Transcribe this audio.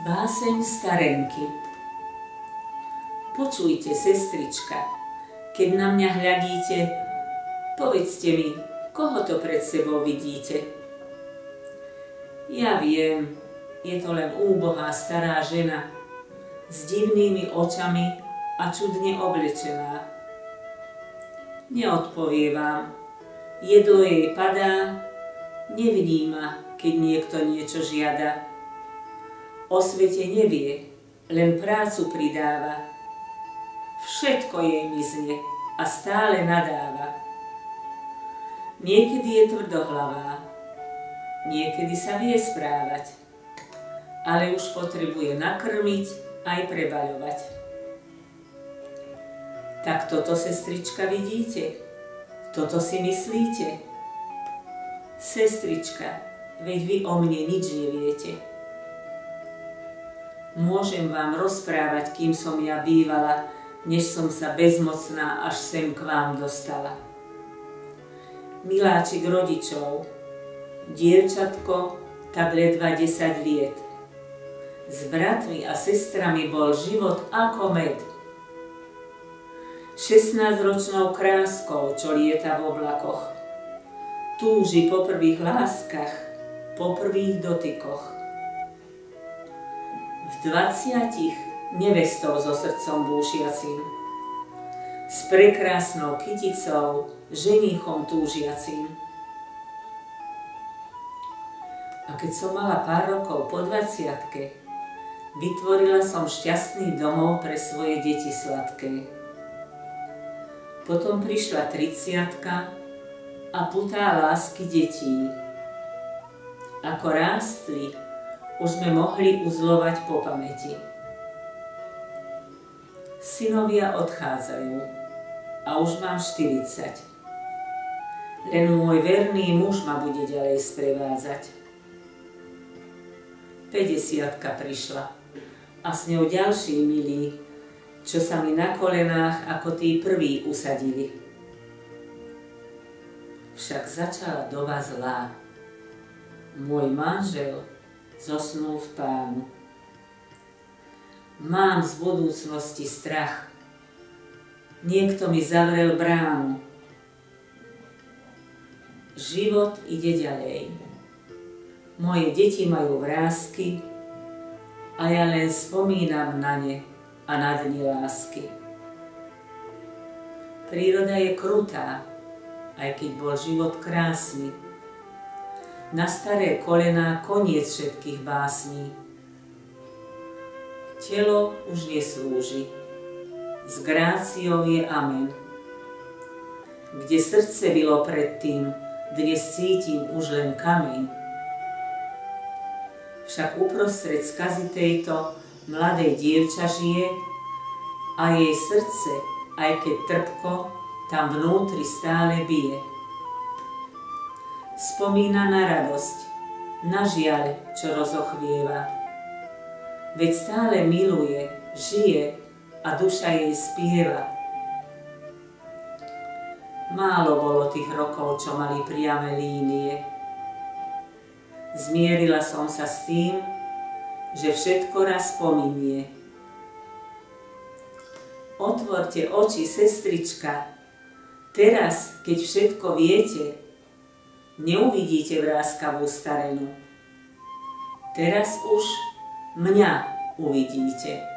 Báseň starenky. Počujte, sestrička, keď na mňa hľadíte, povedzte mi, koho to pred sebou vidíte. Ja viem, je to len úbohá stará žena s divnými očami a čudne oblečená. Neodpovie vám, jedlo jej padá, nevníma, keď niekto niečo žiada. O svete nevie, len prácu pridáva. Všetko jej mizne a stále nadáva. Niekedy je tvrdohlavá, niekedy sa vie správať, ale už potrebuje nakrmiť aj prebaľovať. Tak toto, sestrička, vidíte? Toto si myslíte? Sestrička, veď vy o mne nič neviete. Môžem vám rozprávať, kým som ja bývala, než som sa bezmocná až sem k vám dostala. Miláčik rodičov, dievčatko, tak ledva 10 liet. S bratmi a sestrami bol život ako med. 16-ročnou kráskou, čo lieta v oblakoch, túži po prvých láskach, po prvých dotykoch. V 20 nevestou so srdcom búšiacim, s prekrásnou kyticou, ženíchom túžiacim. A keď som mala pár rokov po 20-tke, vytvorila som šťastný domov pre svoje deti sladké. Potom prišla 30-tka a putá lásky detí. Ako rástli, už sme mohli uzlovať po pamäti. Synovia odchádzajú a už mám 40. Len môj verný muž ma bude ďalej sprevádzať. 50-ka prišla a s ňou ďalší milí, čo sa mi na kolenách ako tí prví usadili. Však začala doba zlá. Môj manžel zosnul v Pánu. Mám z budúcnosti strach. Niekto mi zavrel bránu. Život ide ďalej. Moje deti majú vrásky a ja len spomínam na ne a na dni lásky. Príroda je krutá, aj keď bol život krásny. Na staré kolená koniec všetkých básní. Telo už neslúži, s gráciou je amen. Kde srdce bylo predtým, dnes cítim už len kameň. Však uprostred skazy tejto mladej dievča žije a jej srdce, aj keď trpko, tam vnútri stále bije. Spomína na radosť, na žiaľ, čo rozochvieva. Veď stále miluje, žije a duša jej spieva. Málo bolo tých rokov, čo mali priame línie. Zmierila som sa s tým, že všetko raz pominie. Otvorte oči, sestrička, teraz, keď všetko viete, neuvidíte vráskavú starenu. Teraz už mňa uvidíte.